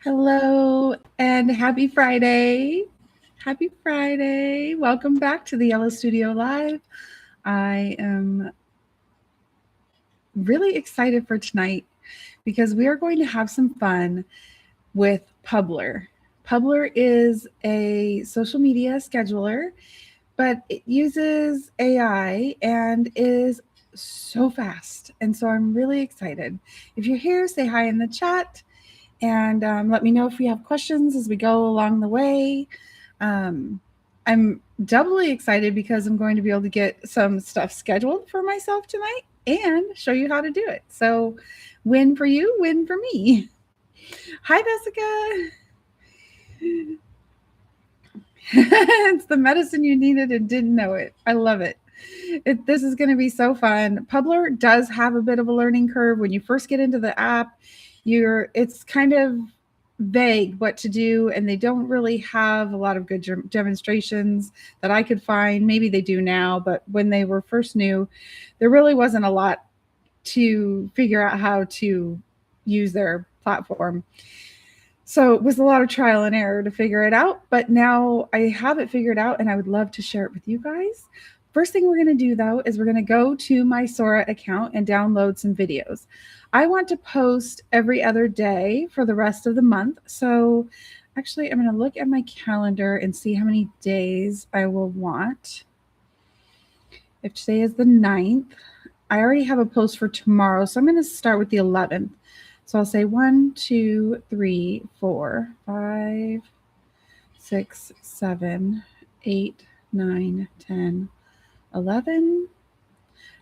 Hello and happy Friday. Happy Friday. Welcome back to the Yellow Studio Live. I am really excited for tonight because we are going to have some fun with Publer. Publer is a social media scheduler, but it uses AI and is so fast. And so I'm really excited. If you're here, say hi in the chat. And let me know if you have questions as we go along the way. I'm doubly excited because I'm going to be able to get some stuff scheduled for myself tonight and show you how to do it. So, win for you, win for me. Hi, Jessica. It's the medicine you needed and didn't know it. I love it. This is going to be so fun. Publer does have a bit of a learning curve when you first get into the app. It's kind of vague what to do, and they don't really have a lot of good demonstrations that I could find. Maybe they do now, but when they were first new, there really wasn't a lot to figure out how to use their platform. So it was a lot of trial and error to figure it out, but now I have it figured out and I would love to share it with you guys. First thing we're going to do though is we're going to go to my Sora account and download some videos. I want to post every other day for the rest of the month. So actually I'm going to look at my calendar and see how many days I will want. If today is the 9th, I already have a post for tomorrow. So I'm going to start with the 11th. So I'll say 1, 2, 3, 4, 5, 6, 7, 8, 9, 10, 11.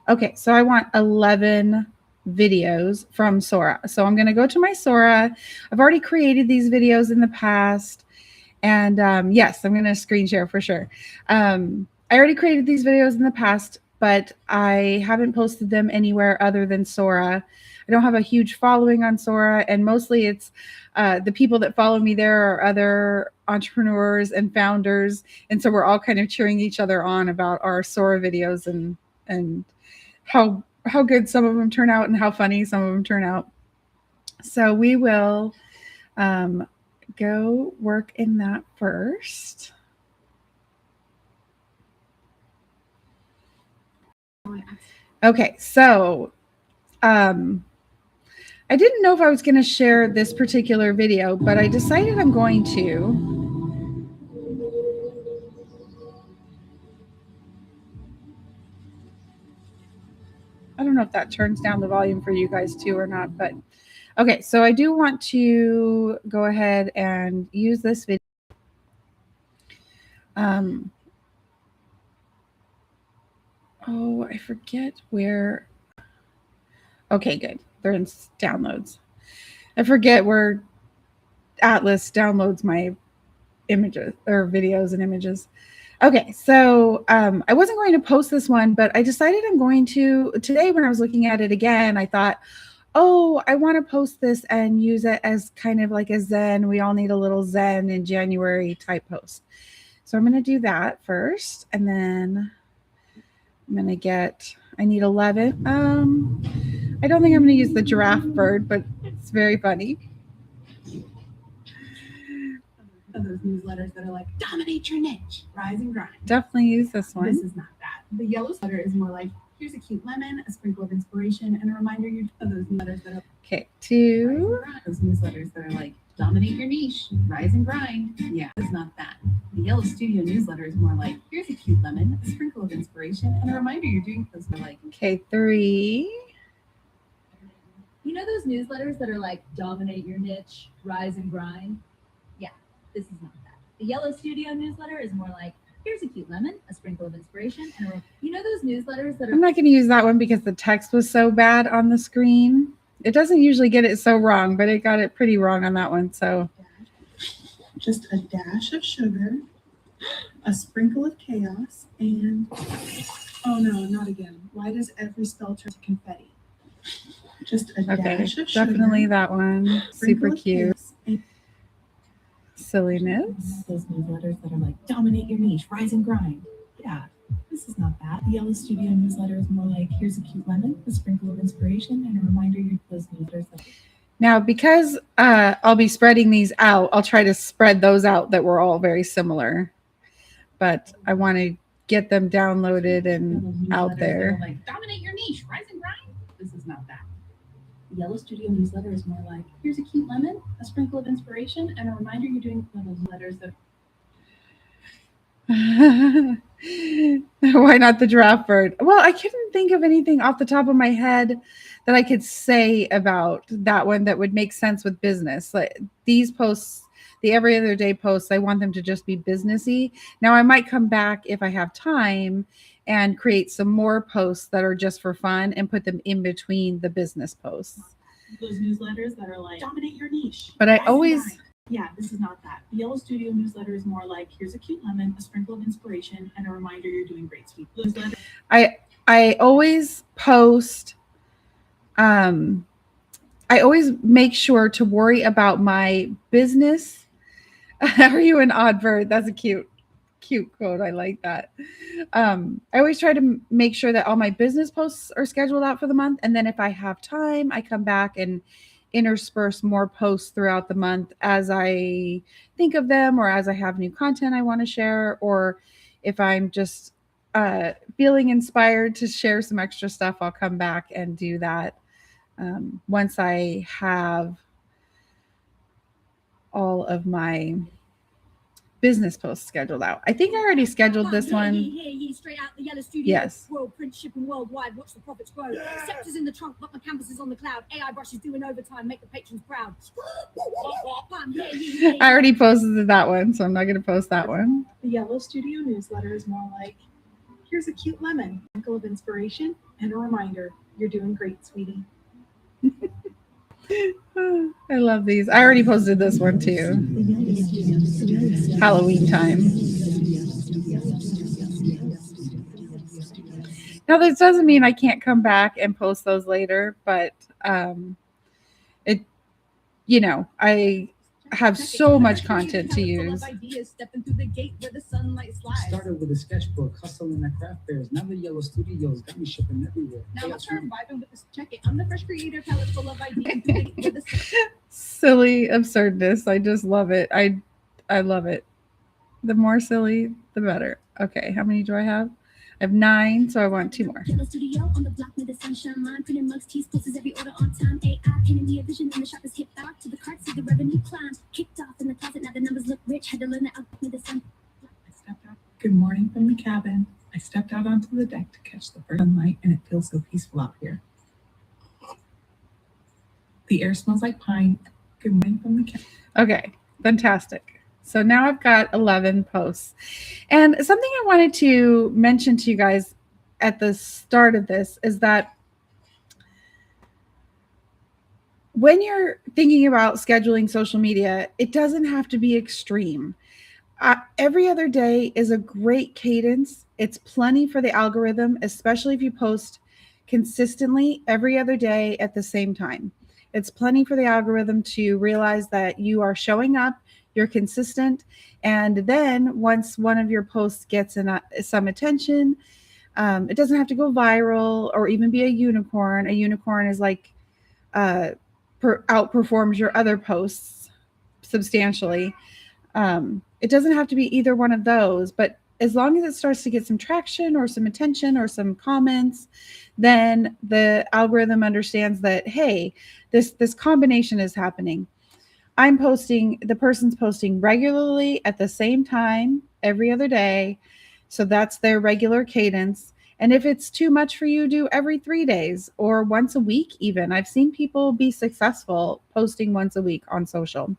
Okay, so I want 11 videos from Sora. So I'm going to go to my Sora. I've already created these videos in the past. And yes, I'm going to screen share for sure. I already created these videos in the past, but I haven't posted them anywhere other than Sora. I don't have a huge following on Sora, and mostly it's the people that follow me there are other entrepreneurs and founders, and so we're all kind of cheering each other on about our Sora videos and how good some of them turn out and how funny some of them turn out. So we will go work in that first. Okay, so I didn't know if I was going to share this particular video, but I decided I'm going to. I don't know if that turns down the volume for you guys too or not, but okay, so I do want to go ahead and use this video. Oh, I forget where. Okay, good. They're in downloads. I forget where Atlas downloads my images or videos and images. Okay, so I wasn't going to post this one, but I decided I'm going to. Today when I was looking at it again, I thought, oh, I want to post this and use it as kind of like a Zen. We all need a little Zen in January type post. So I'm going to do that first, and then I'm going to get, I need 11. I don't think I'm going to use the giraffe bird, but it's very funny. Of those newsletters that are like, dominate your niche, rise and grind. Definitely use this one. This is not that. The yellow letter is more like, here's a cute lemon, a sprinkle of inspiration, and a reminder of those newsletters that are okay. 2. Those newsletters that are like, dominate your niche, rise and grind. Yeah, it's not that. The Yellow Studio newsletter is more like, here's a cute lemon, a sprinkle of inspiration, and a reminder you're doing those. Like, okay, 3. You know those newsletters that are like, dominate your niche, rise and grind? Yeah, this is not that. The Yellow Studio newsletter is more like, here's a cute lemon, a sprinkle of inspiration, and you know those newsletters that are... I'm not going to use that one because the text was so bad on the screen. It doesn't usually get it so wrong, but it got it pretty wrong on that one. So just a dash of sugar, a sprinkle of chaos, and oh no, not again. Why does every spell turn to confetti? Just a dash of sugar. Definitely that one. Super cute. Silliness. Those newsletters that are like, dominate your niche, rise and grind. Yeah, this is not that. The Yellow Studio newsletter is more like, here's a cute lemon, a sprinkle of inspiration, and a reminder you those newsletters. Now, because I'll be spreading these out, I'll try to spread those out that were all very similar. But I want to get them downloaded and out there. Like, dominate your niche, rise and grind. This is not that. The Yellow Studio newsletter is more like, here's a cute lemon, a sprinkle of inspiration, and a reminder you're doing little letters that. Why not the giraffe bird? Well, I couldn't think of anything off the top of my head that I could say about that one that would make sense with business. Like these posts, the every other day posts, I want them to just be businessy. Now I might come back if I have time and create some more posts that are just for fun and put them in between the business posts. Those newsletters that are like, dominate your niche. But I always... Yeah, this is not that. The Yellow Studio newsletter is more like, here's a cute lemon, a sprinkle of inspiration, and a reminder you're doing great, sweet. I always post... I always make sure to worry about my business. Are you an odd bird? That's a cute quote. I like that. I always try to make sure that all my business posts are scheduled out for the month. And then if I have time, I come back and intersperse more posts throughout the month as I think of them, or as I have new content I want to share, or if I'm just feeling inspired to share some extra stuff, I'll come back and do that once I have all of my business posts scheduled out. I think I already scheduled this one. Straight out the Yellow Studio. Yes. World print shipping worldwide. Watch the profits grow. Scepters in the trunk, but my canvas is on the cloud. AI brushes doing overtime. Make the patrons proud. I already posted that one, so I'm not going to post that one. The Yellow Studio newsletter is more like, here's a cute lemon, a sprinkle of inspiration, and a reminder you're doing great, sweetie. I love these. I already posted this one too. Halloween time. Now, this doesn't mean I can't come back and post those later, but I have so much content to use. Started with a sketchbook, hustling at craft fairs. Now the Yellow Studios got me shipping everywhere. Now let's start vibing with this. Check it. I'm the fresh creator, palette full of ideas. Silly absurdness. I just love it. I love it. The more silly, the better. Okay, how many do I have? I have 9, so I want 2 more. Yellow Studio on the block with the sunshine line. Printing mugs, tees, posters, every order on time. AI painting me a vision and the shop is hit back to the carts, see the revenue climb. Kicked off in the closet, now the numbers look rich. Had to learn that out with the sun. I stepped out. Good morning from the cabin. I stepped out onto the deck to catch the first sunlight, and it feels so peaceful out here. The air smells like pine. Good morning from the cabin. Okay, fantastic. So now I've got 11 posts. And something I wanted to mention to you guys at the start of this is that when you're thinking about scheduling social media, it doesn't have to be extreme. Every other day is a great cadence. It's plenty for the algorithm, especially if you post consistently every other day at the same time. It's plenty for the algorithm to realize that you are showing up, you're consistent, and then once one of your posts gets some attention, it doesn't have to go viral or even be a unicorn. A unicorn is like outperforms your other posts substantially. It doesn't have to be either one of those, but as long as it starts to get some traction or some attention or some comments, then the algorithm understands that, hey, this combination is happening. The person's posting regularly at the same time every other day. So that's their regular cadence. And if it's too much for you, do every 3 days or once a week even. I've seen people be successful posting once a week on social.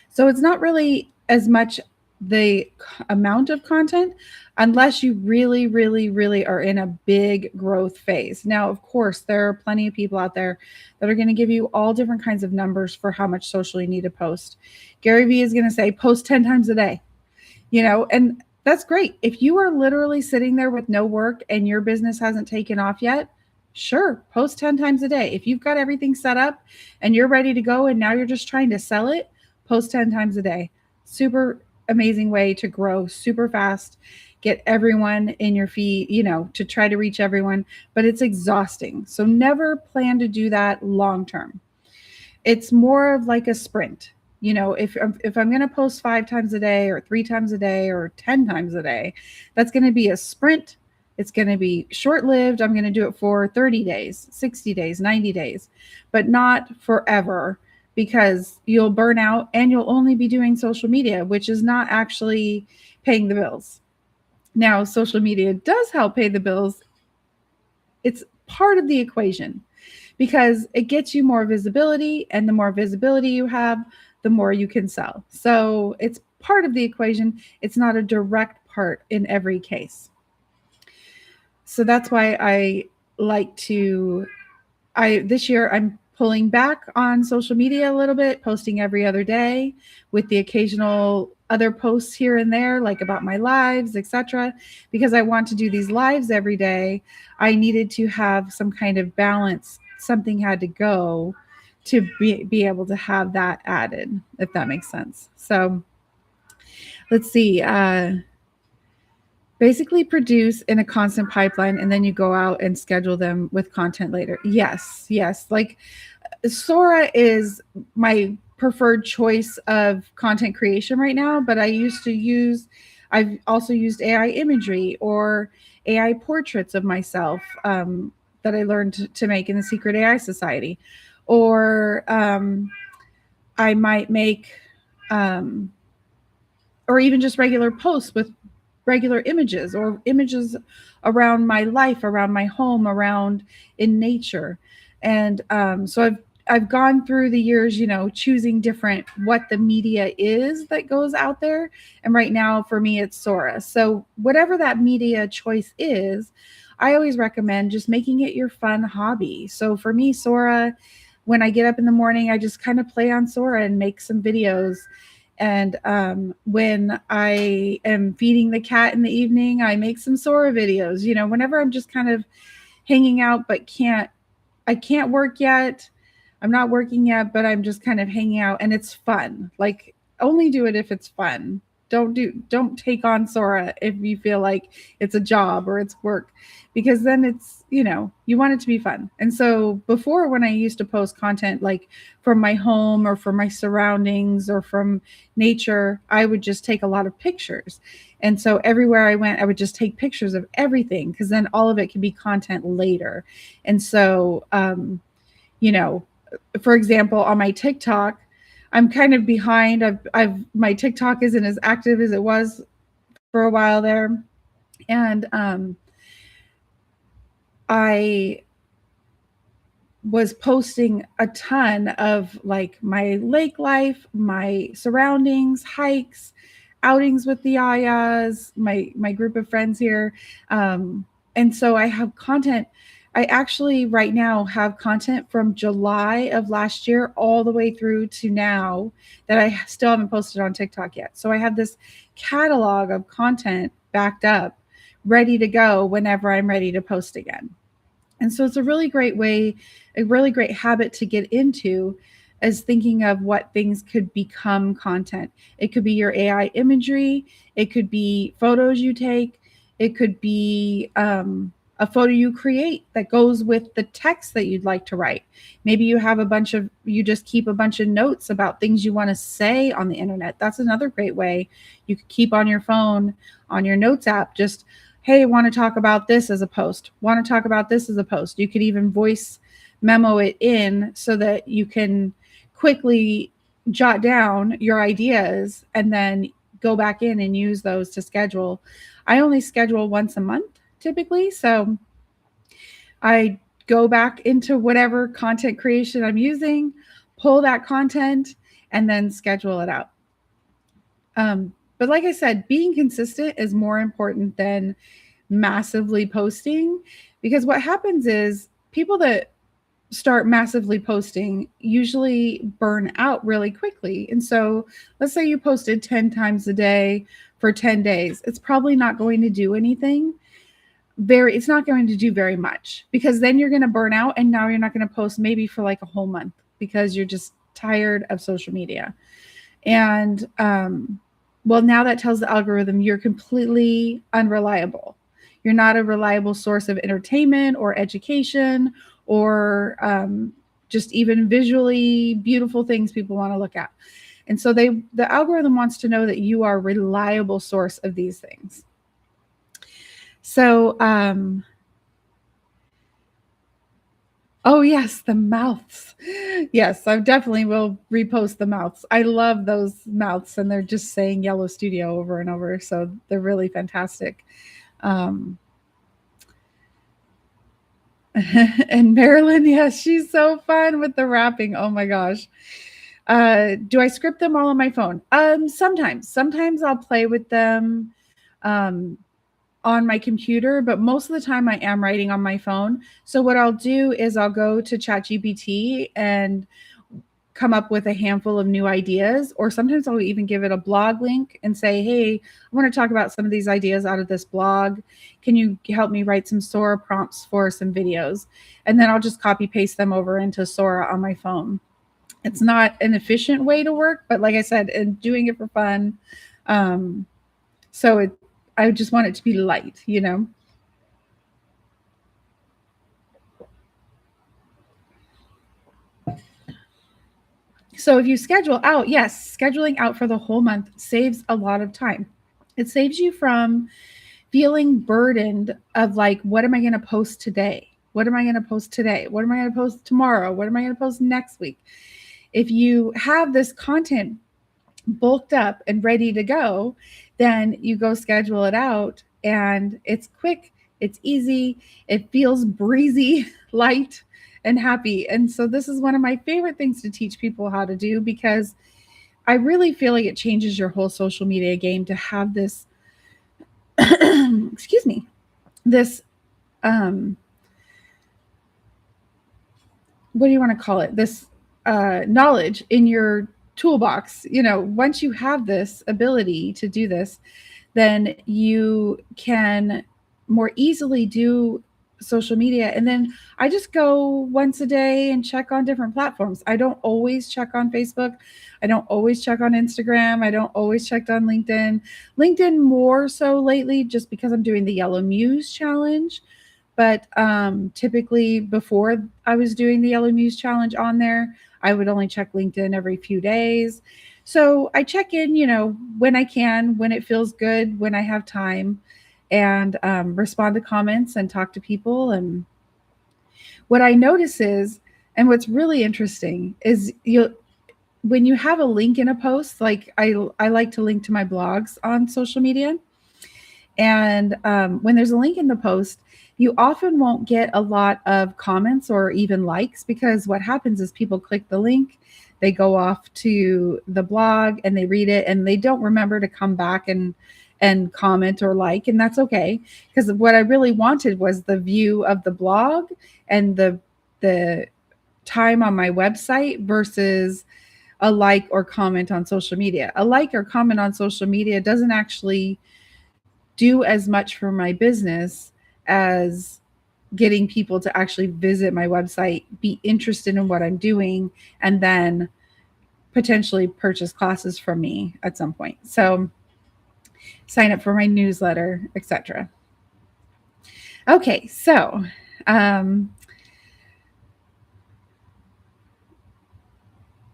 So it's not really as much the amount of content unless you really, really, really are in a big growth phase. Now, of course, there are plenty of people out there that are going to give you all different kinds of numbers for how much social you need to post. Gary Vee is going to say, post 10 times a day, and that's great. If you are literally sitting there with no work and your business hasn't taken off yet, sure, post 10 times a day. If you've got everything set up and you're ready to go and now you're just trying to sell it, post 10 times a day. Super amazing way to grow super fast, get everyone in your feed, to try to reach everyone, but it's exhausting. So never plan to do that long term. it's more of like a sprint. If I'm going to post 5 times a day or 3 times a day or 10 times a day, that's going to be a sprint. It's going to be short-lived. I'm going to do it for 30 days, 60 days, 90 days, but not forever, because you'll burn out and you'll only be doing social media, which is not actually paying the bills. Now, social media does help pay the bills. It's part of the equation because it gets you more visibility, and the more visibility you have, the more you can sell. So it's part of the equation. It's not a direct part in every case. So that's why this year I'm pulling back on social media a little bit, posting every other day with the occasional other posts here and there, like about my lives, etc. Because I want to do these lives every day, I needed to have some kind of balance. Something had to go to be able to have that added, if that makes sense. So let's see. Basically produce in a constant pipeline, and then you go out and schedule them with content later. Yes. Like Sora is my preferred choice of content creation right now, but I've also used AI imagery or AI portraits of myself that I learned to make in the Secret AI Society. Or I might make, or even just regular posts with regular images or images around my life, around my home, around in nature. And so I've gone through the years, choosing different what the media is that goes out there. And right now for me, it's Sora. So whatever that media choice is, I always recommend just making it your fun hobby. So for me, Sora, when I get up in the morning, I just kind of play on Sora and make some videos. And when I am feeding the cat in the evening, I make some Sora videos. Whenever I'm just kind of hanging out, but I can't work yet. I'm not working yet, but I'm just kind of hanging out, and it's fun. Like, only do it if it's fun. Don't take on Sora if you feel like it's a job or it's work, because then it's, you want it to be fun. And so before, when I used to post content like from my home or from my surroundings or from nature, I would just take a lot of pictures. And so everywhere I went, I would just take pictures of everything, because then all of it could be content later. And so, for example, on my TikTok, I'm kind of behind. My TikTok isn't as active as it was for a while there. And I was posting a ton of like my lake life, my surroundings, hikes, outings with the Ayas, my group of friends here. And so I have content. I actually right now have content from July of last year all the way through to now that I still haven't posted on TikTok yet. So I have this catalog of content backed up, ready to go whenever I'm ready to post again. And so it's a really great way, a really great habit to get into, as thinking of what things could become content. It could be your AI imagery. It could be photos you take. It could be a photo you create that goes with the text that you'd like to write. Maybe you have you just keep a bunch of notes about things you want to say on the internet. That's another great way. You could keep on your phone, on your notes app, just, hey, want to talk about this as a post. Want to talk about this as a post. You could even voice memo it in so that you can quickly jot down your ideas and then go back in and use those to schedule. I only schedule once a month typically. So I go back into whatever content creation I'm using, pull that content, and then schedule it out. But like I said, being consistent is more important than massively posting, because what happens is people that start massively posting usually burn out really quickly. And so let's say you posted 10 times a day for 10 days. It's probably not going to do anything. It's not going to do very much, because then you're going to burn out, and now you're not going to post maybe for like a whole month because you're just tired of social media. And well, now that tells the algorithm you're completely unreliable. You're not a reliable source of entertainment or education or just even visually beautiful things people want to look at. And so the algorithm wants to know that you are a reliable source of these things. So, oh yes, the mouths. Yes, I definitely will repost the mouths. I love those mouths, and they're just saying Yellow Studio over and over. So they're really fantastic. And Marilyn, yes, she's so fun with the rapping. Oh my gosh. Do I script them all on my phone? Sometimes I'll play with them on my computer, but most of the time I am writing on my phone. So what I'll do is I'll go to ChatGPT and come up with a handful of new ideas, or sometimes I'll even give it a blog link and say, hey, I want to talk about some of these ideas out of this blog. Can you help me write some Sora prompts for some videos? And then I'll just copy paste them over into Sora on my phone. It's not an efficient way to work, but like I said, and doing it for fun. So I just want it to be light, you know? So if you schedule out, yes, scheduling out for the whole month saves a lot of time. It saves you from feeling burdened of like, what am I going to post today? What am I going to post today? What am I going to post tomorrow? What am I going to post next week? If you have this content bulked up and ready to go, then you go schedule it out, and it's quick, it's easy, it feels breezy, light, and happy. And so this is one of my favorite things to teach people how to do, because I really feel like it changes your whole social media game to have this excuse me, this what do you want to call it, this knowledge in your toolbox. You know, once you have this ability to do this, then you can more easily do social media. And then I just go once a day and check on different platforms. I don't always check on Facebook. I don't always check on Instagram. I don't always check on LinkedIn. LinkedIn more so lately, just because I'm doing the Yellow Muse challenge. But typically before I was doing the Yellow Muse challenge on there, I would only check LinkedIn every few days. So I check in, you know, when I can, when it feels good, when I have time, and respond to comments and talk to people. And what I notice is, and what's really interesting is, when you have a link in a post, like I like to link to my blogs on social media. And when there's a link in the post, you often won't get a lot of comments or even likes, because what happens is people click the link, they go off to the blog and they read it, and they don't remember to come back and comment or like, and that's okay, because what I really wanted was the view of the blog and the time on my website versus a like or comment on social media. A like or comment on social media doesn't actually do as much for my business as getting people to actually visit my website, be interested in what I'm doing, and then potentially purchase classes from me at some point. So sign up for my newsletter, etc. Okay, so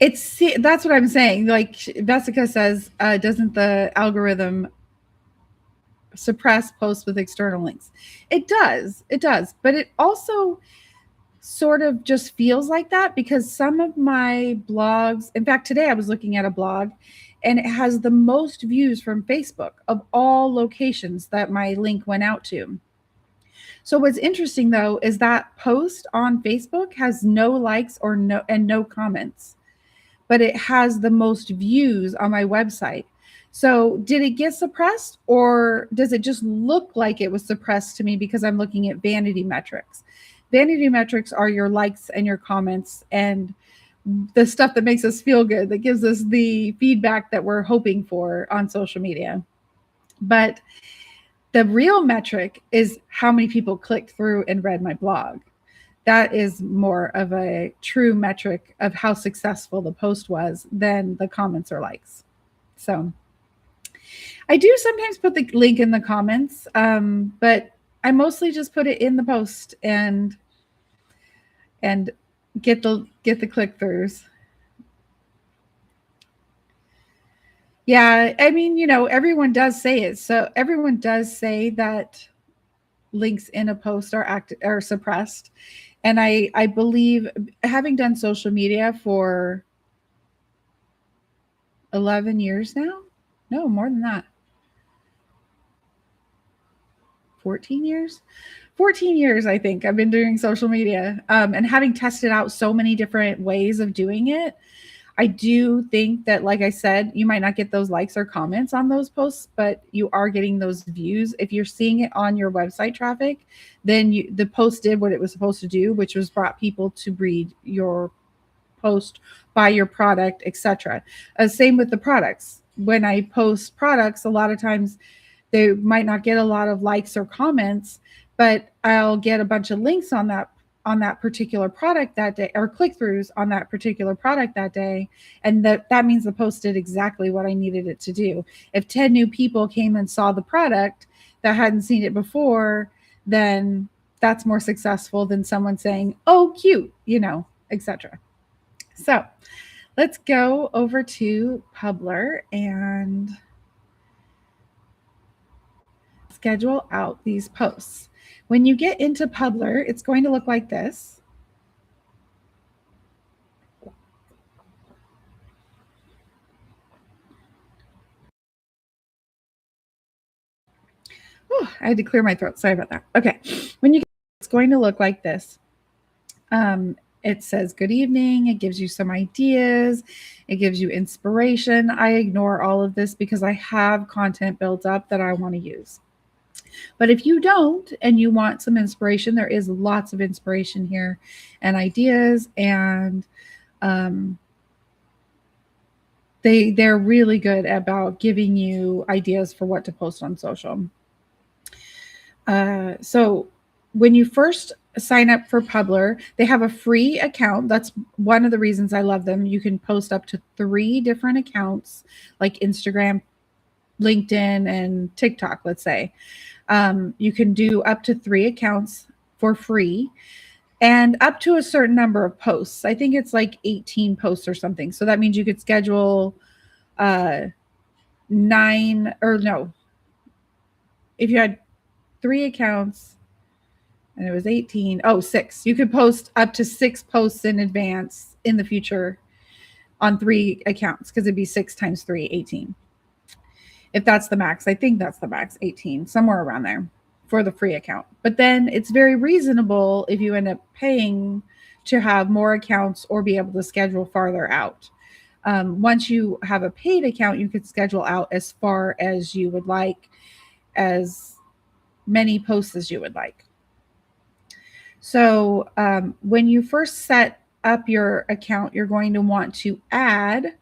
that's what I'm saying. Like Vesica says, doesn't the algorithm suppress posts with external links? It does, but it also sort of just feels like that, because some of my blogs, in fact, today I was looking at a blog and it has the most views from Facebook of all locations that my link went out to. So what's interesting though is that post on Facebook has no likes or no comments, but it has the most views on my website. So did it get suppressed, or does it just look like it was suppressed to me because I'm looking at vanity metrics? Vanity metrics are your likes and your comments and the stuff that makes us feel good, that gives us the feedback that we're hoping for on social media. But the real metric is how many people clicked through and read my blog. That is more of a true metric of how successful the post was than the comments or likes. So I do sometimes put the link in the comments, but I mostly just put it in the post, and get the click-throughs. Yeah, I mean, everyone does say it. So everyone does say that links in a post are suppressed. And I believe, having done social media for 11 years now, no, more than that, 14 years, 14 years, I think I've been doing social media, and having tested out so many different ways of doing it, I do think that, like I said, you might not get those likes or comments on those posts, but you are getting those views. If you're seeing it on your website traffic, then the post did what it was supposed to do, which was brought people to read your post, buy your product, etc. Same with the products. When I post products, a lot of times they might not get a lot of likes or comments, but I'll get a bunch of links on that particular product that day, or click-throughs on that particular product that day, and that means the post did exactly what I needed it to do. If 10 new people came and saw the product that hadn't seen it before, then that's more successful than someone saying, "Oh, cute," etc. So let's go over to Publer and schedule out these posts. When you get into Publer, it's going to look like this. Oh, I had to clear my throat. Sorry about that. Okay. When you get, it's going to look like this. It says good evening. It gives you some ideas. It gives you inspiration. I ignore all of this because I have content built up that I want to use. But if you don't and you want some inspiration, there is lots of inspiration here and ideas, and they're really good about giving you ideas for what to post on social. So when you first sign up for Publer, they have a free account. That's one of the reasons I love them. You can post up to 3 different accounts, like Instagram, LinkedIn, and TikTok, let's say. You can do up to 3 accounts for free and up to a certain number of posts. I think it's like 18 posts or something. So that means you could schedule 9, or no, if you had 3 accounts and it was 18, 6. You could post up to 6 posts in advance in the future on 3 accounts, because it'd be 6 times 3, 18. If that's the max, I think that's the max, 18, somewhere around there for the free account. But then it's very reasonable if you end up paying to have more accounts or be able to schedule farther out. Once you have a paid account, you could schedule out as far as you would like, as many posts as you would like. So when you first set up your account, you're going to want to add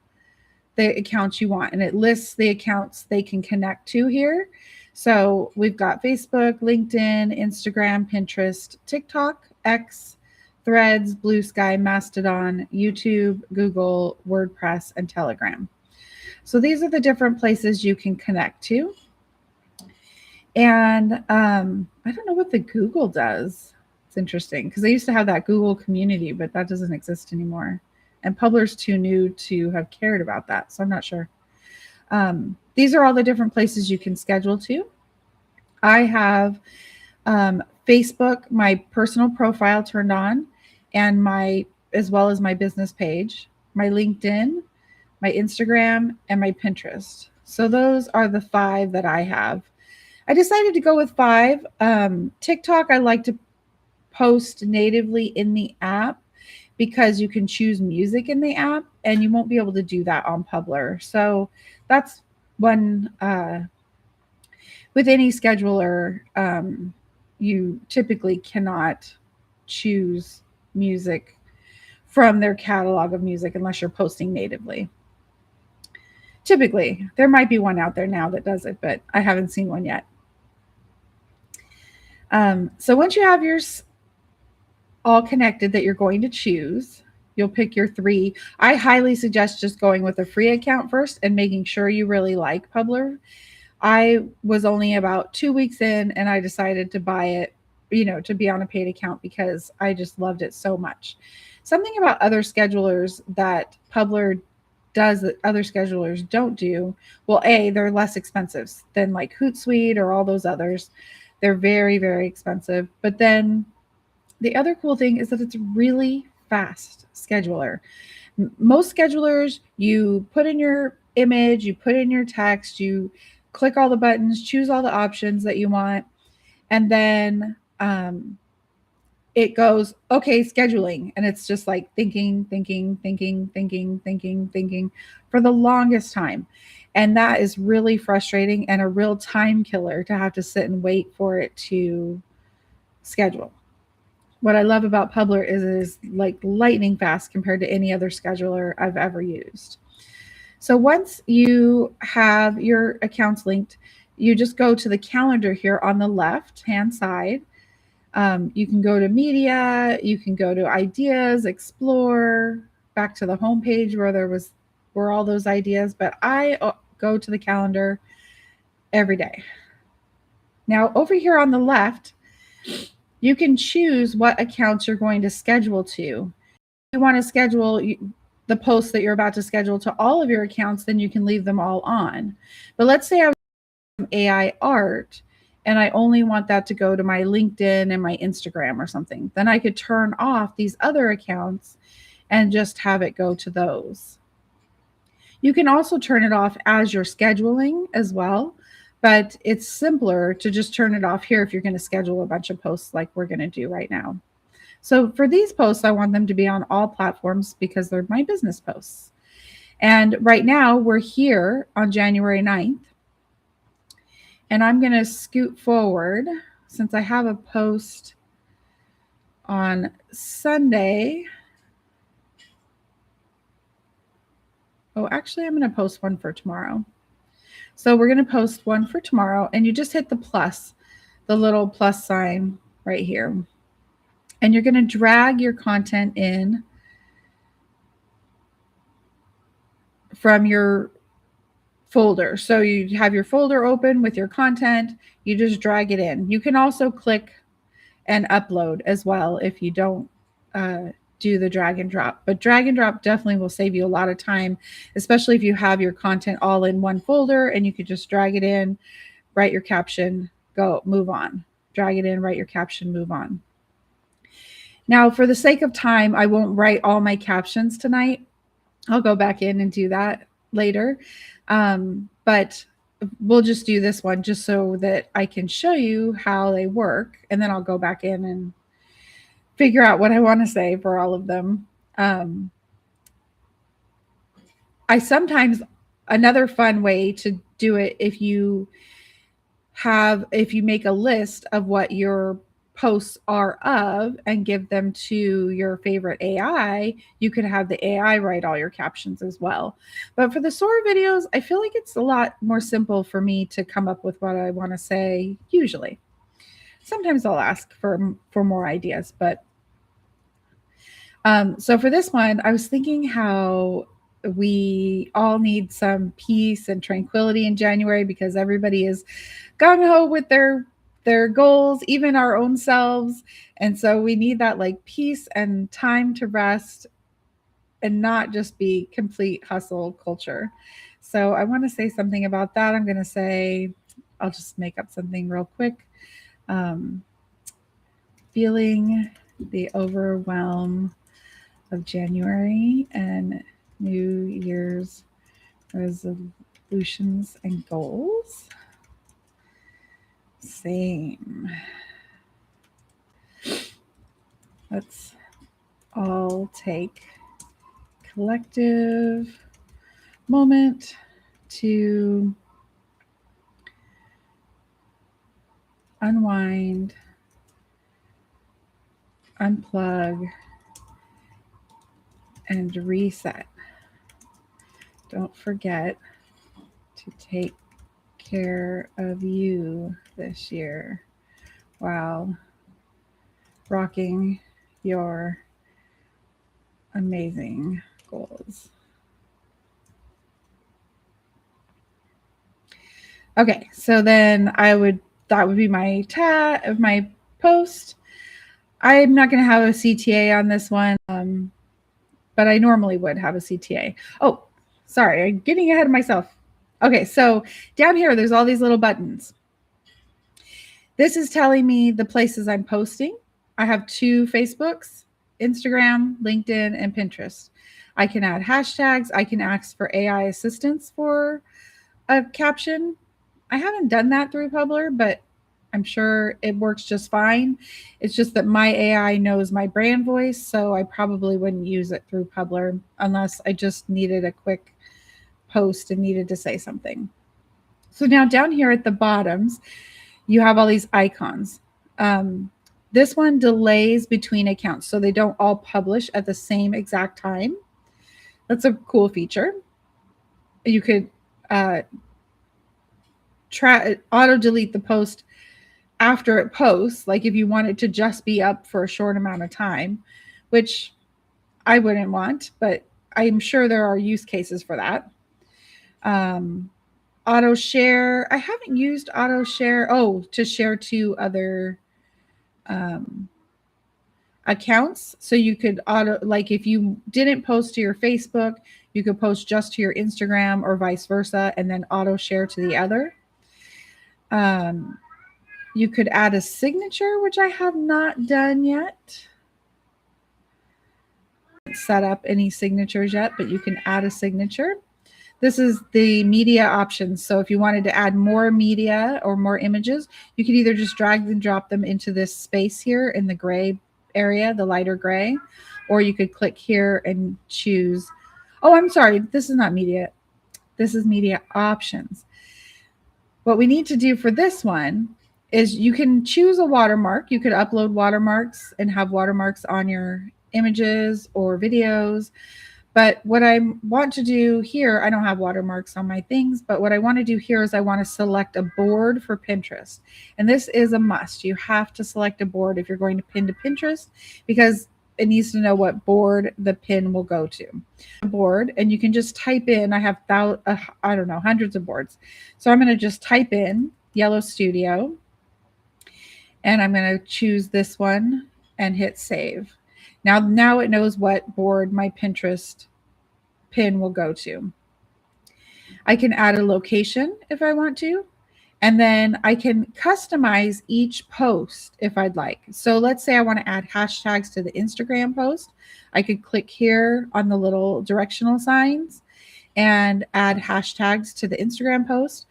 the accounts you want, and it lists the accounts they can connect to here. So we've got Facebook, LinkedIn, Instagram, Pinterest, TikTok, X, Threads, Blue Sky, Mastodon, YouTube, Google, WordPress, and Telegram. So these are the different places you can connect to. And I don't know what the Google does. It's interesting because they used to have that Google community, but that doesn't exist anymore. And Publer's too new to have cared about that, so I'm not sure. These are all the different places you can schedule to. I have Facebook, my personal profile turned on, and as well as my business page, my LinkedIn, my Instagram, and my Pinterest. So those are the 5 that I have. I decided to go with 5. TikTok, I like to post natively in the app because you can choose music in the app, and you won't be able to do that on Publer. So that's one. With any scheduler, you typically cannot choose music from their catalog of music unless you're posting natively. Typically, there might be one out there now that does it, but I haven't seen one yet. So once you have yours all connected that you're going to choose, you'll pick your 3. I highly suggest just going with a free account first and making sure you really like Publer. I was only about 2 weeks in and I decided to buy it to be on a paid account because I just loved it so much. Something about other schedulers that Publer does that other schedulers don't do. Well, they're less expensive than like Hootsuite or all those others. They're very, very expensive. But then the other cool thing is that it's really fast scheduler. Most schedulers, you put in your image, you put in your text, you click all the buttons, choose all the options that you want, and then it goes, okay, scheduling. And it's just like thinking for the longest time. And that is really frustrating and a real time killer to have to sit and wait for it to schedule. What I love about Publer is it is like lightning fast compared to any other scheduler I've ever used. So once you have your accounts linked, you just go to the calendar here on the left hand side. You can go to media, you can go to ideas, explore, back to the homepage where all those ideas, but I go to the calendar every day. Now over here on the left, you can choose what accounts you're going to schedule to. If you want to schedule the posts that you're about to schedule to all of your accounts, then you can leave them all on. But let's say I was doing AI art and I only want that to go to my LinkedIn and my Instagram or something. Then I could turn off these other accounts and just have it go to those. You can also turn it off as you're scheduling as well, but it's simpler to just turn it off here if you're going to schedule a bunch of posts like we're going to do right now. So for these posts, I want them to be on all platforms because they're my business posts. And right now we're here on January 9th. And I'm going to scoot forward since I have a post on Sunday. Oh, actually, I'm going to post one for tomorrow. So we're going to post one for tomorrow, and you just hit the plus, the little plus sign right here. And you're going to drag your content in from your folder. So you have your folder open with your content, you just drag it in. You can also click and upload as well if you don't do the drag and drop. But drag and drop definitely will save you a lot of time, especially if you have your content all in one folder and you could just drag it in, write your caption, go, move on. Drag it in, write your caption, move on. Now, for the sake of time, I won't write all my captions tonight. I'll go back in and do that later. But we'll just do this one just so that I can show you how they work. And then I'll go back in and figure out what I want to say for all of them. I sometimes, another fun way to do it, if you make a list of what your posts are of and give them to your favorite AI, you could have the AI write all your captions as well. But for the Sora videos, I feel like it's a lot more simple for me to come up with what I want to say usually. Sometimes I'll ask for more ideas, but so for this one, I was thinking how we all need some peace and tranquility in January because everybody is gung-ho with their goals, even our own selves. And so we need that like peace and time to rest and not just be complete hustle culture. So I want to say something about that. I'm going to say, I'll just make up something real quick. Feeling the overwhelm of January and New Year's resolutions and goals. Same. Let's all take collective moment to unwind, unplug, and reset. Don't forget to take care of you this year while rocking your amazing goals. Okay, so then that would be my post. I'm not going to have a CTA on this one, but I normally would have a CTA. Oh, sorry, I'm getting ahead of myself. Okay, so down here, there's all these little buttons. This is telling me the places I'm posting. I have 2 Facebooks, Instagram, LinkedIn, and Pinterest. I can add hashtags. I can ask for AI assistance for a caption. I haven't done that through Publer, but I'm sure it works just fine. It's just that my AI knows my brand voice, so I probably wouldn't use it through Publer unless I just needed a quick post and needed to say something. So now down here at the bottoms, you have all these icons. This one delays between accounts, so they don't all publish at the same exact time. That's a cool feature. You could auto delete the post after it posts, like if you want it to just be up for a short amount of time, which I wouldn't want, but I'm sure there are use cases for that. Auto share. I haven't used auto share. Oh, to share to other accounts. So you could like if you didn't post to your Facebook, you could post just to your Instagram or vice versa, and then auto share to the other. You could add a signature, which I have not done yet. Set up any signatures yet, but you can add a signature. This is the media options. So if you wanted to add more media or more images, you could either just drag and drop them into this space here in the gray area, the lighter gray, or you could click here and choose. Oh, I'm sorry. This is not media. This is media options. What we need to do for this one is you can choose a watermark. You could upload watermarks and have watermarks on your images or videos. But what I want to do here, I don't have watermarks on my things, but what I want to do here is I want to select a board for Pinterest. And this is a must. You have to select a board if you're going to pin to Pinterest because it needs to know what board the pin will go to. A board, and you can just type in, I have I don't know, hundreds of boards. So I'm going to just type in Yellow Studio, and I'm going to choose this one and hit save. Now it knows what board my Pinterest pin will go to. I can add a location if I want to, and then I can customize each post if I'd like. So let's say I want to add hashtags to the Instagram post. I could click here on the little directional signs and add hashtags to the Instagram post.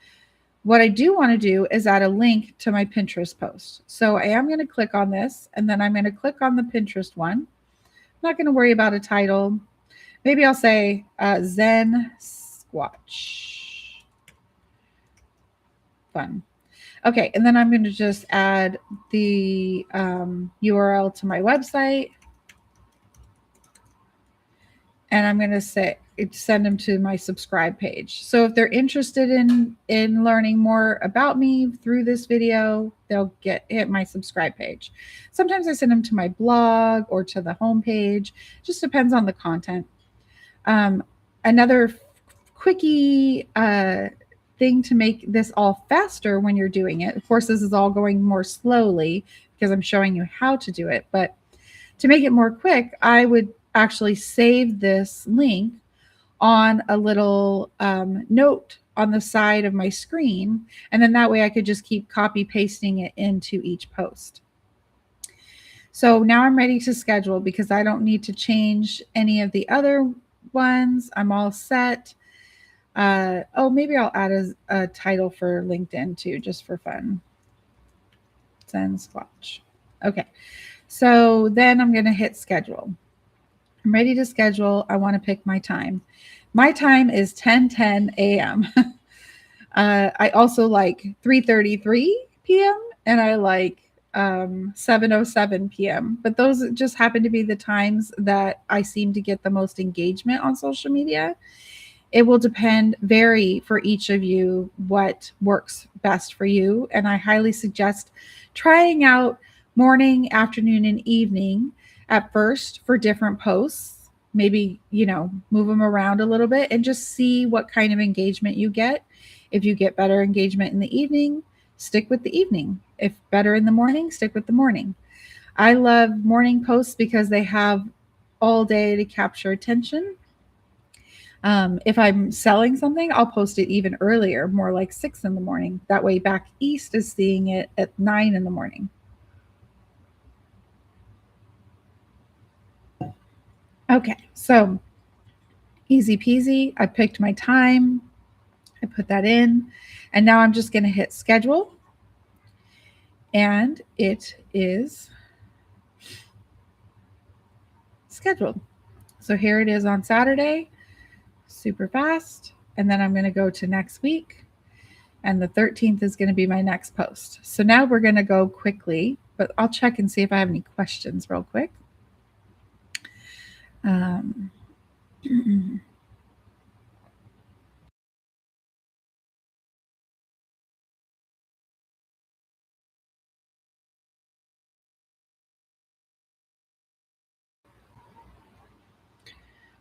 What I do want to do is add a link to my Pinterest post. So I am going to click on this, and then I'm going to click on the Pinterest one. I'm not going to worry about a title. Maybe I'll say Zen Squatch. Fun. Okay, and then I'm going to just add the URL to my website. And I'm going to send them to my subscribe page. So if they're interested in learning more about me through this video, they'll hit my subscribe page. Sometimes I send them to my blog or to the homepage. Just depends on the content. Another quickie thing to make this all faster when you're doing it. Of course, this is all going more slowly because I'm showing you how to do it. But to make it more quick, I would actually save this link on a little note on the side of my screen. And then that way I could just keep copy pasting it into each post. So now I'm ready to schedule because I don't need to change any of the other ones. I'm all set. Oh, maybe I'll add a title for LinkedIn too, just for fun. Zen Squatch. Okay. So then I'm going to hit schedule. I'm ready to schedule. I want to pick my time. My time is 10:10 a.m. I also like 3:33 p.m. and I like 7:07 p.m. But those just happen to be the times that I seem to get the most engagement on social media. It will vary for each of you what works best for you. And I highly suggest trying out morning, afternoon, and evening at first for different posts. Maybe, move them around a little bit and just see what kind of engagement you get. If you get better engagement in the evening, stick with the evening. If better in the morning, stick with the morning. I love morning posts because they have all day to capture attention. If I'm selling something, I'll post it even earlier, more like 6 in the morning. That way, back east is seeing it at 9 in the morning. Okay, so easy peasy. I picked my time. I put that in. And now I'm just going to hit schedule. And it is scheduled. So here it is on Saturday, super fast. And then I'm going to go to next week. And the 13th is going to be my next post. So now we're going to go quickly, but I'll check and see if I have any questions real quick.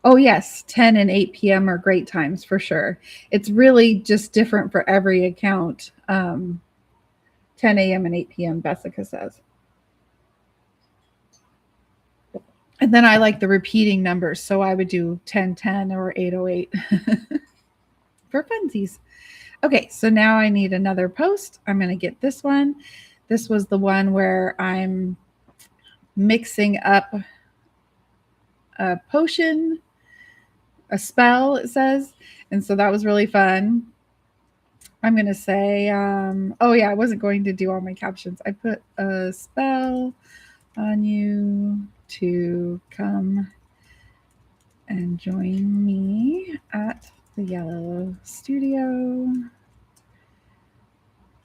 Oh, yes, 10 and 8 p.m. are great times for sure. It's really just different for every account. 10 a.m. and 8 p.m., Bessica says. And then I like the repeating numbers, so I would do 10:10 or 8:08 for funsies. Okay, so now I need another post. I'm going to get this one. This was the one where I'm mixing up a potion, a spell, it says. And so that was really fun. I'm going to say, oh yeah, I wasn't going to do all my captions. I put a spell on you to come and join me at the Yellow Studio.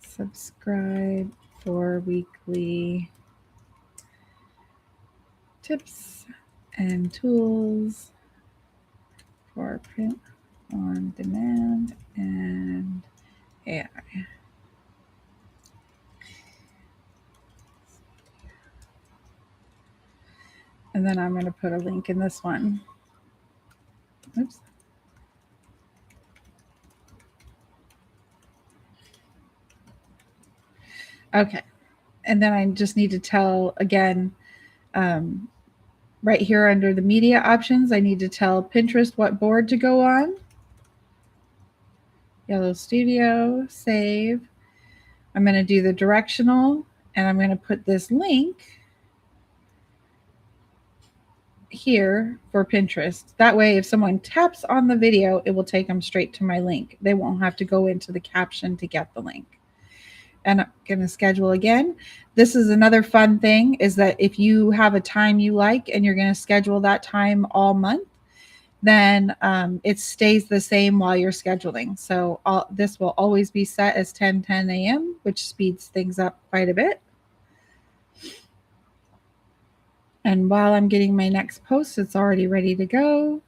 Subscribe for weekly tips and tools for print on demand and AI. And then I'm going to put a link in this one. Oops. Okay. And then I just need to tell again, right here under the media options, I need to tell Pinterest what board to go on. Yellow Studio, save. I'm going to do the directional, and I'm going to put this link here for Pinterest. That way, if someone taps on the video, it will take them straight to my link. They won't have to go into the caption to get the link. And I'm going to schedule again. This is another fun thing, is that if you have a time you like and you're going to schedule that time all month, then it stays the same while you're scheduling. So this will always be set as 10:10 a.m., which speeds things up quite a bit. And while I'm getting my next post, it's already ready to go.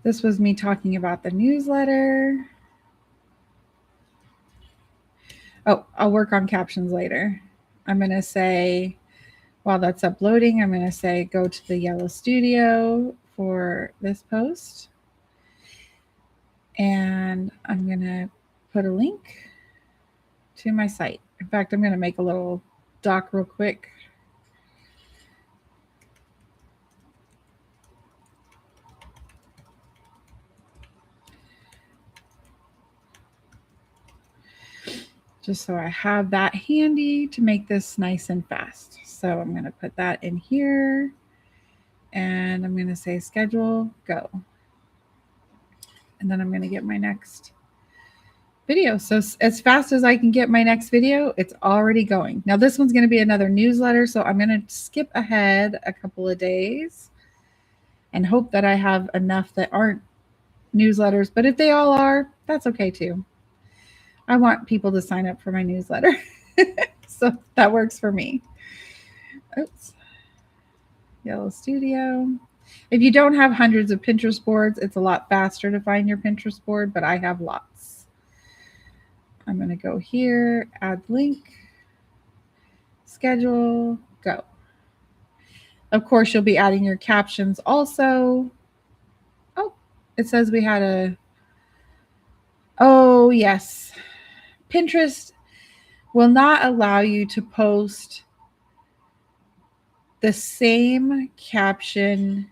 This was me talking about the newsletter. Oh, I'll work on captions later. I'm going to say, while that's uploading, I'm going to say go to the Yellow Studio for this post. And I'm going to put a link to my site. In fact, I'm going to make a little doc real quick. Just so I have that handy to make this nice and fast. So I'm going to put that in here. And I'm going to say schedule, go. And then I'm going to get my next video. So as fast as I can get my next video, it's already going. Now this one's going to be another newsletter. So I'm going to skip ahead a couple of days and hope that I have enough that aren't newsletters. But if they all are, that's okay too. I want people to sign up for my newsletter. So that works for me. Oops. Yellow Studio. If you don't have hundreds of Pinterest boards, it's a lot faster to find your Pinterest board, but I have lots. I'm going to go here, add link, schedule, go. Of course, you'll be adding your captions also. Oh, it says we had a Oh, yes. Pinterest will not allow you to post the same caption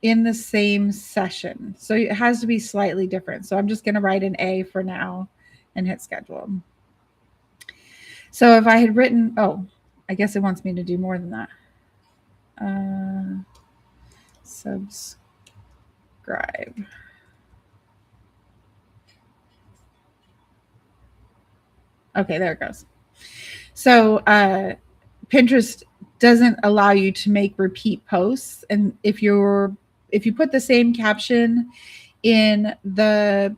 in the same session. So it has to be slightly different. So I'm just going to write an A for now and hit schedule. So if I had written, oh, I guess it wants me to do more than that. Subscribe. Okay, there it goes. So Pinterest doesn't allow you to make repeat posts, and if you put the same caption in the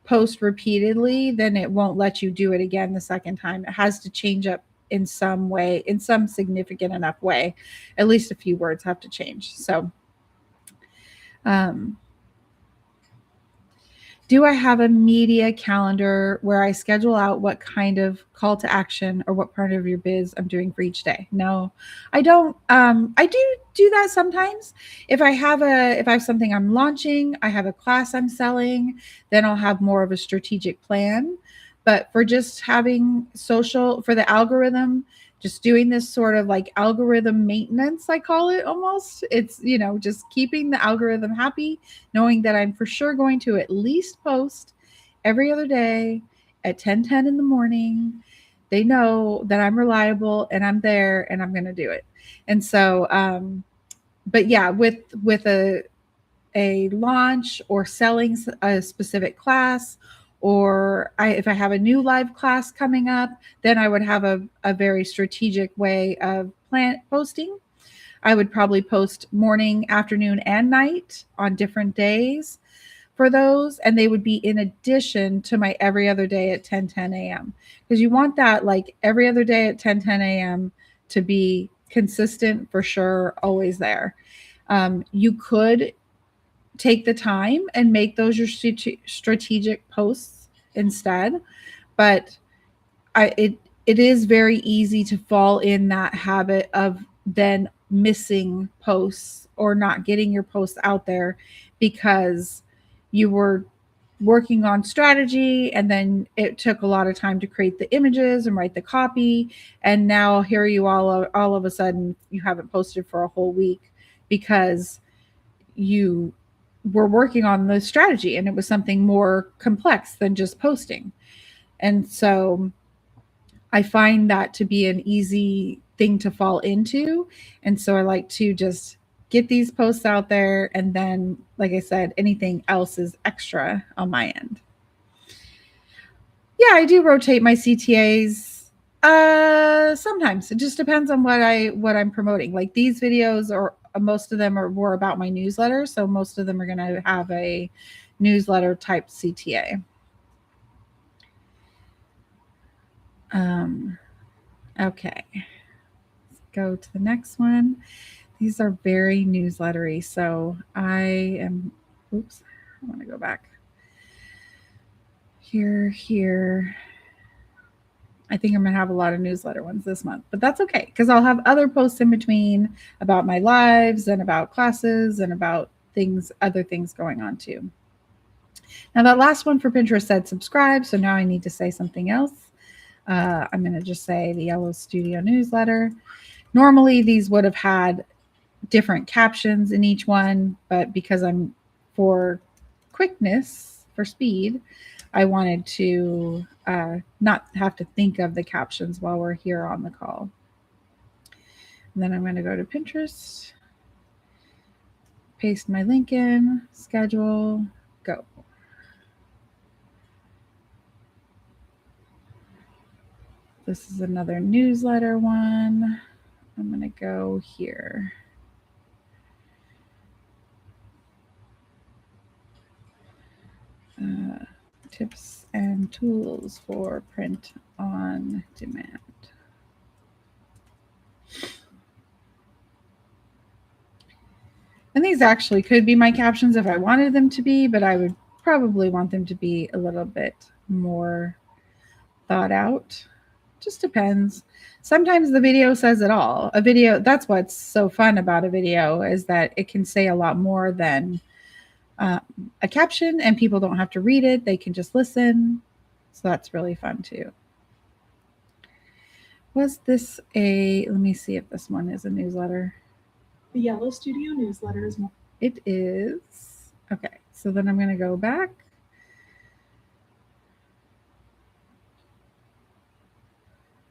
post repeatedly, then it won't let you do it again the second time. It has to change up in some way, in some significant enough way. At least a few words have to change. So do I have a media calendar where I schedule out what kind of call to action or what part of your biz I'm doing for each day? No, I don't. I do that sometimes. If I have something I'm launching, I have a class I'm selling, then I'll have more of a strategic plan. But for just having social, for the algorithm, just doing this sort of like algorithm maintenance, I call it almost. It's, just keeping the algorithm happy, knowing that I'm for sure going to at least post every other day at 10:10 in the morning. They know that I'm reliable and I'm there and I'm going to do it. And so, but yeah, with a launch or selling a specific class, or if I have a new live class coming up, then I would have a very strategic way of posting. I would probably post morning, afternoon, and night on different days for those. And they would be in addition to my every other day at 10:10 a.m. Because you want that like every other day at 10:10 a.m. to be consistent for sure, always there. You could take the time and make those your strategic posts instead. But it is very easy to fall in that habit of then missing posts or not getting your posts out there because you were working on strategy and then it took a lot of time to create the images and write the copy, and now here you all of a sudden you haven't posted for a whole week because you were working on the strategy and it was something more complex than just posting. And so I find that to be an easy thing to fall into. And so I like to just get these posts out there. And then, like I said, anything else is extra on my end. Yeah, I do rotate my CTAs. Sometimes it just depends on what I'm promoting. Like these videos, or most of them are more about my newsletter. So most of them are going to have a newsletter type CTA. Okay, let's go to the next one. These are very newslettery. So I want to go back here. I think I'm going to have a lot of newsletter ones this month, but that's okay because I'll have other posts in between about my lives and about classes and about other things going on too. Now that last one for Pinterest said subscribe. So now I need to say something else. I'm going to just say the Yellow Studio newsletter. Normally these would have had different captions in each one, but because I'm for quickness, for speed, I wanted to not have to think of the captions while we're here on the call. And then I'm going to go to Pinterest, paste my link in, schedule, go. This is another newsletter one. I'm going to go here. Tips and tools for print on demand. And these actually could be my captions if I wanted them to be, but I would probably want them to be a little bit more thought out. Just depends. Sometimes the video says it all. A video, that's what's so fun about a video, is that it can say a lot more than a caption and people don't have to read it. They can just listen. So that's really fun too. Was this let me see if this one is a newsletter. The Yellow Studio newsletter is more. It is. Okay, so then I'm going to go back.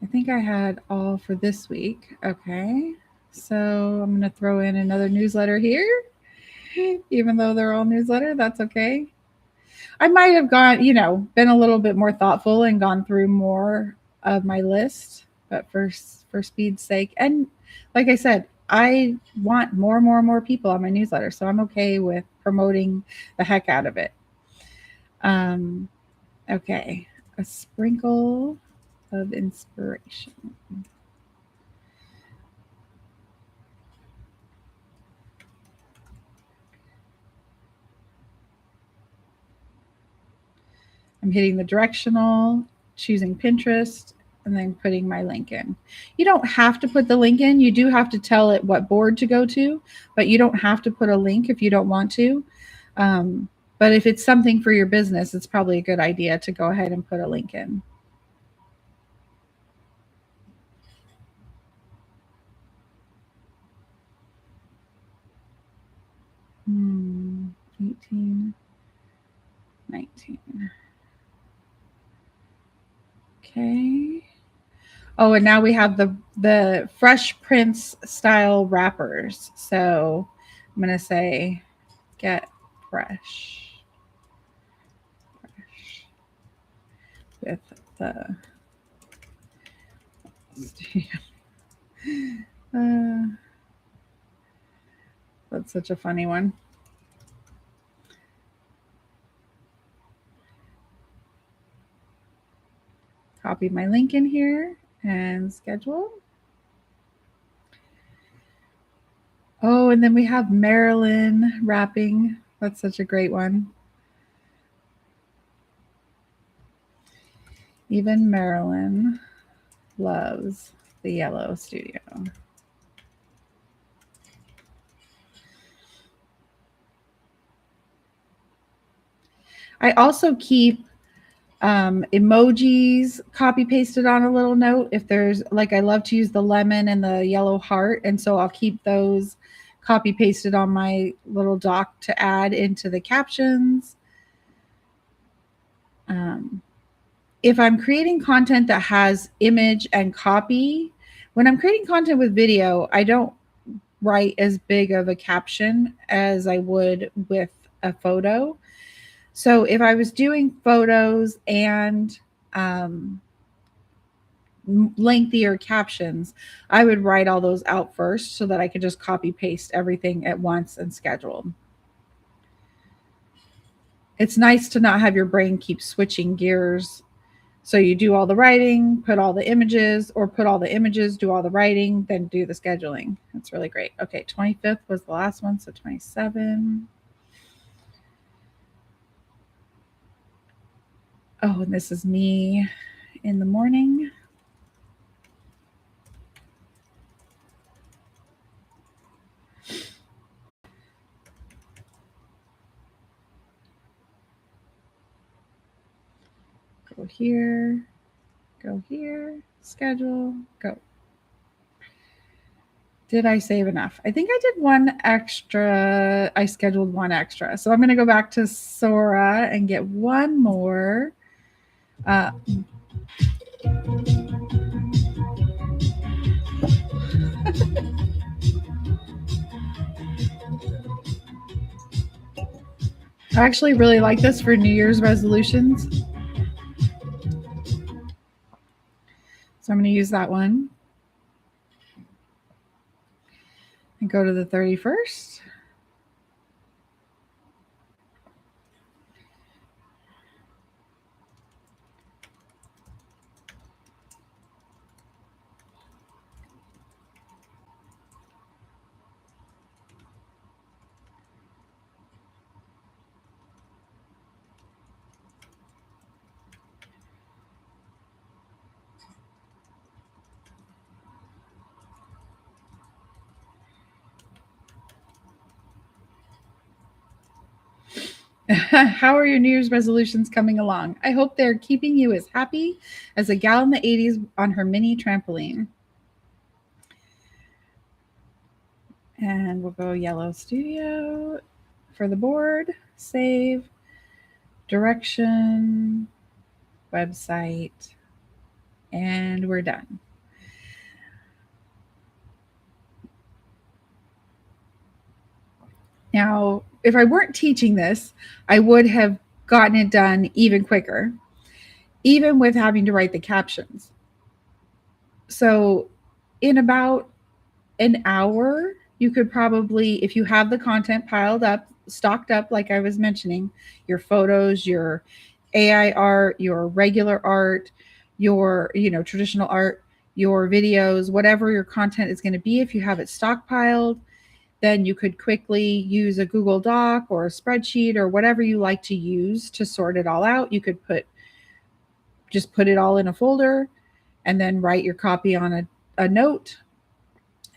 I think I had all for this week. Okay, so I'm going to throw in another newsletter here. Even though they're all newsletter, that's okay. I might have gone, been a little bit more thoughtful and gone through more of my list, but for speed's sake, and like I said, I want more people on my newsletter, so I'm okay with promoting the heck out of it. Okay, a sprinkle of inspiration. I'm hitting the directional, choosing Pinterest, and then putting my link in. You don't have to put the link in. You do have to tell it what board to go to, but you don't have to put a link if you don't want to. But if it's something for your business, it's probably a good idea to go ahead and put a link in. Hmm, 18, 19. Okay. Oh, and now we have the Fresh Prince style wrappers. So I'm going to say get fresh with the that's such a funny one. Copy my link in here and schedule. Oh, and then we have Marilyn wrapping. That's such a great one. Even Marilyn loves the Yellow Studio. I also keep emojis copy pasted on a little note. If there's, like, I love to use the lemon and the yellow heart, and so I'll keep those copy pasted on my little doc to add into the captions. If I'm creating content that has image and copy, when I'm creating content with video, I don't write as big of a caption as I would with a photo. So if I was doing photos and lengthier captions, I would write all those out first so that I could just copy paste everything at once and schedule. It's nice to not have your brain keep switching gears. So you do all the writing, put all the images, or put all the images, do all the writing, then do the scheduling. That's really great. Okay, 25th was the last one, so 27. Oh, and this is me in the morning. Go here, schedule, go. Did I save enough? I think I did one extra. I scheduled one extra. So I'm going to go back to Sora and get one more. I actually really like this for New Year's resolutions. So I'm going to use that one. And go to the 31st. How are your New Year's resolutions coming along? I hope they're keeping you as happy as a gal in the 80s on her mini trampoline. And we'll go yellow studio for the board, save, direction, website, and we're done. Now, if I weren't teaching this, I would have gotten it done even quicker, even with having to write the captions. So, in about an hour, you could probably, if you have the content piled up, stocked up, like I was mentioning, your photos, your AI art, your regular art, your, traditional art, your videos, whatever your content is going to be, if you have it stockpiled, then you could quickly use a Google Doc or a spreadsheet or whatever you like to use to sort it all out. You could just put it all in a folder and then write your copy on a note.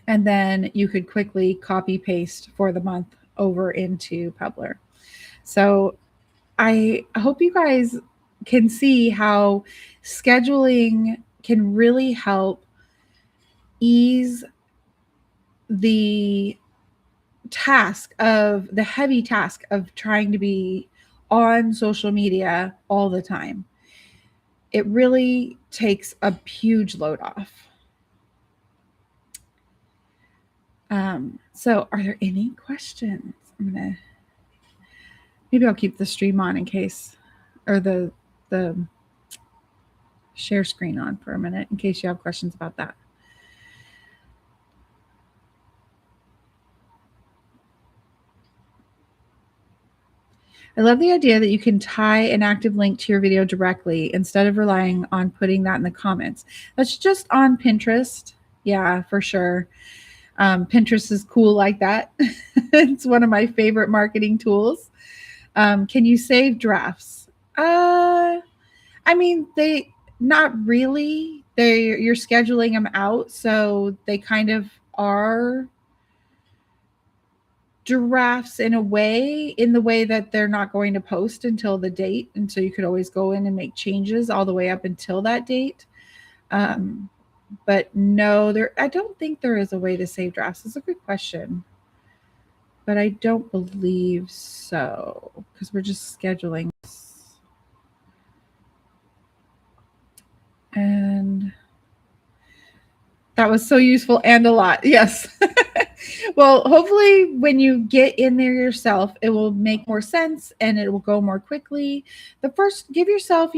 And then you could quickly copy paste for the month over into Publer. So I hope you guys can see how scheduling can really help ease the heavy task of trying to be on social media all the time. It really takes a huge load off. So are there any questions? Maybe I'll keep the stream on in case, or the share screen on for a minute in case you have questions about that. I love the idea that you can tie an active link to your video directly instead of relying on putting that in the comments. That's just on Pinterest. Yeah, for sure. Pinterest is cool like that. It's one of my favorite marketing tools. Can you save drafts? I mean, not really. You're scheduling them out, so they kind of are drafts in the way that they're not going to post until the date, and so you could always go in and make changes all the way up until that date. But no, I don't think there is a way to save drafts. It's a good question, but I don't believe so because we're just scheduling. And that was so useful and a lot. Yes. Well, hopefully when you get in there yourself, it will make more sense and it will go more quickly. Give yourself,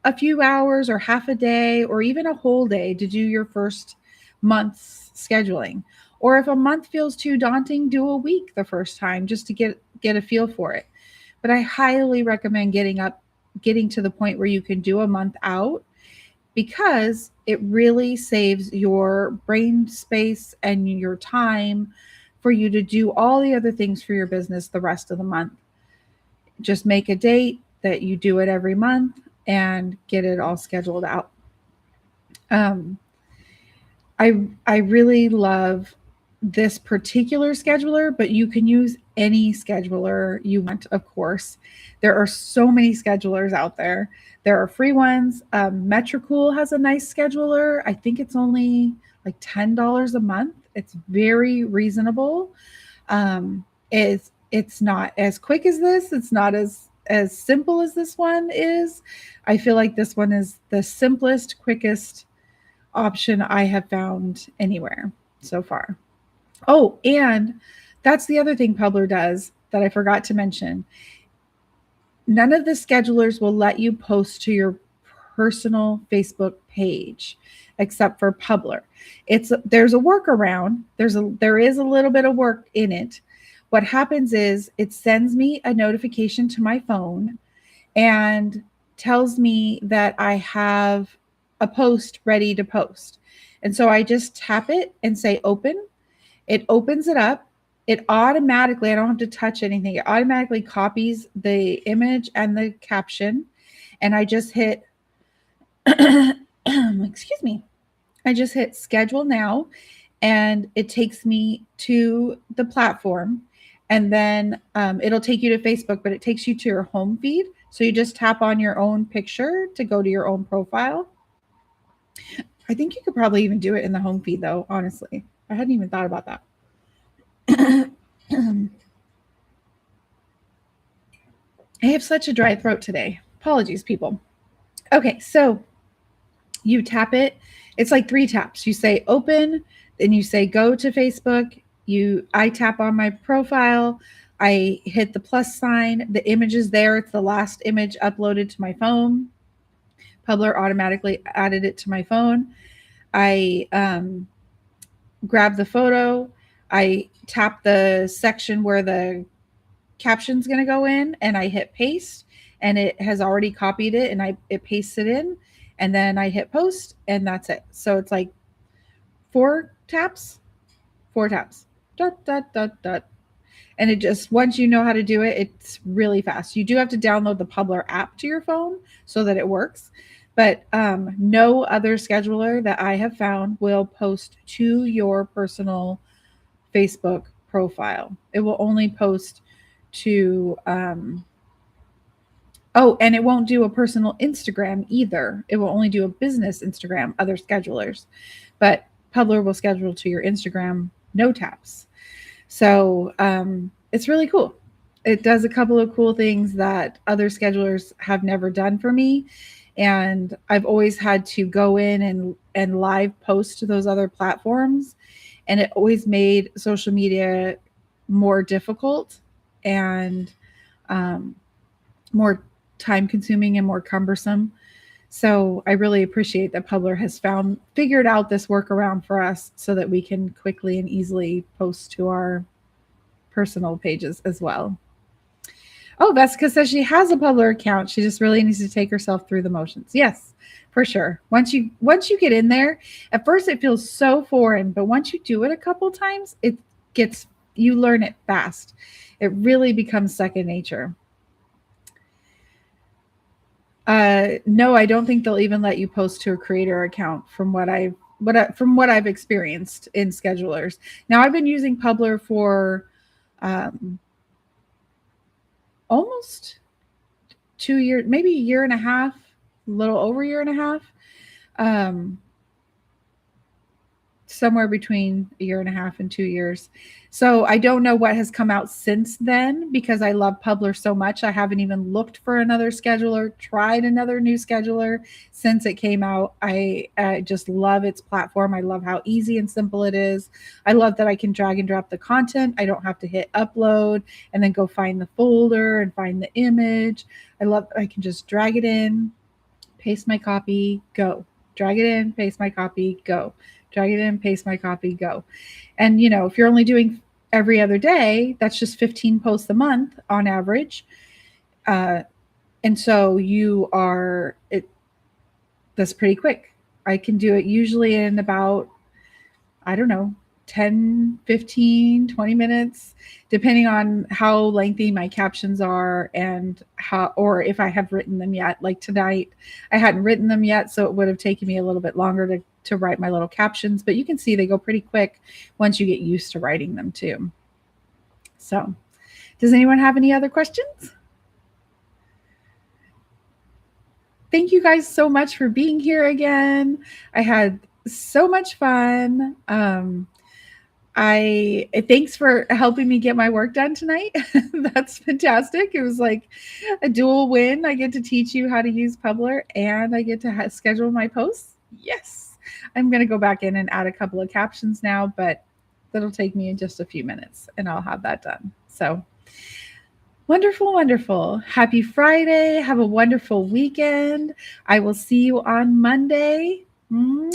a few hours or half a day or even a whole day to do your first month's scheduling. Or if a month feels too daunting, do a week the first time just to get a feel for it. But I highly recommend getting to the point where you can do a month out, because it really saves your brain space and your time for you to do all the other things for your business the rest of the month. Just make a date that you do it every month and get it all scheduled out. I really love this particular scheduler, but you can use any scheduler you want, of course. There are so many schedulers out there. There are free ones. Metricool has a nice scheduler. I think it's only like $10 a month. It's very reasonable. It's not as quick as this. It's not as simple as this one is. I feel like this one is the simplest, quickest option I have found anywhere so far. Oh, and that's the other thing Publer does that I forgot to mention. None of the schedulers will let you post to your personal Facebook page except for Publer. There's a workaround. There is a little bit of work in it. What happens is it sends me a notification to my phone and tells me that I have a post ready to post. And so I just tap it and say open. It opens it up. It automatically, I don't have to touch anything. It automatically copies the image and the caption. And I just hit, excuse me, I just hit schedule now. And it takes me to the platform. and then it'll take you to Facebook, but it takes you to your home feed. So you just tap on your own picture to go to your own profile. I think you could probably even do it in the home feed, though, honestly. I hadn't even thought about that. I have such a dry throat today. Apologies, people. Okay, so you tap it. It's like 3 taps. You say open, then you say go to Facebook. I tap on my profile. I hit the plus sign. The image is there. It's the last image uploaded to my phone. Publer automatically added it to my phone. I grab the photo. I tap the section where the caption's going to go in, and I hit paste, and it has already copied it, and it pastes it in, and then I hit post, and that's it. So it's like 4 taps, dot, dot, dot, dot. And it just, once you know how to do it, it's really fast. You do have to download the Publer app to your phone so that it works. But no other scheduler that I have found will post to your personal Facebook profile. It will only post to, and it won't do a personal Instagram either. It will only do a business Instagram, other schedulers. But Publer will schedule to your Instagram, no taps. So it's really cool. It does a couple of cool things that other schedulers have never done for me. And I've always had to go in and live post to those other platforms. And it always made social media more difficult and more time consuming and more cumbersome. So I really appreciate that Publer has figured out this workaround for us so that we can quickly and easily post to our personal pages as well. Oh, Vesica says she has a Publer account. She just really needs to take herself through the motions. Yes, for sure. Once you get in there, at first it feels so foreign, but once you do it a couple times, you learn it fast. It really becomes second nature. No, I don't think they'll even let you post to a creator account from what I've experienced in schedulers. Now I've been using Publer for almost 2 years, maybe a year and a half, a little over a year and a half. Somewhere between a year and a half and 2 years. So I don't know what has come out since then because I love Publer so much. I haven't even looked for another scheduler, tried another new scheduler since it came out. I just love its platform. I love how easy and simple it is. I love that I can drag and drop the content. I don't have to hit upload and then go find the folder and find the image. I love that I can just drag it in, paste my copy, go. Drag it in, paste my copy, go. Drag it in, paste my copy, go. And, if you're only doing every other day, that's just 15 posts a month on average. And so that's pretty quick. I can do it usually in about, 10, 15, 20 minutes, depending on how lengthy my captions are and or if I have written them yet. Like tonight, I hadn't written them yet, so it would have taken me a little bit longer to write my little captions, but you can see they go pretty quick once you get used to writing them too. So, does anyone have any other questions? Thank you guys so much for being here again. I had so much fun. Thanks for helping me get my work done tonight. That's fantastic. It was like a dual win. I get to teach you how to use Publer and I get to schedule my posts. Yes. I'm going to go back in and add a couple of captions now, but that'll take me just a few minutes and I'll have that done. So wonderful, wonderful. Happy Friday. Have a wonderful weekend. I will see you on Monday. Mwah.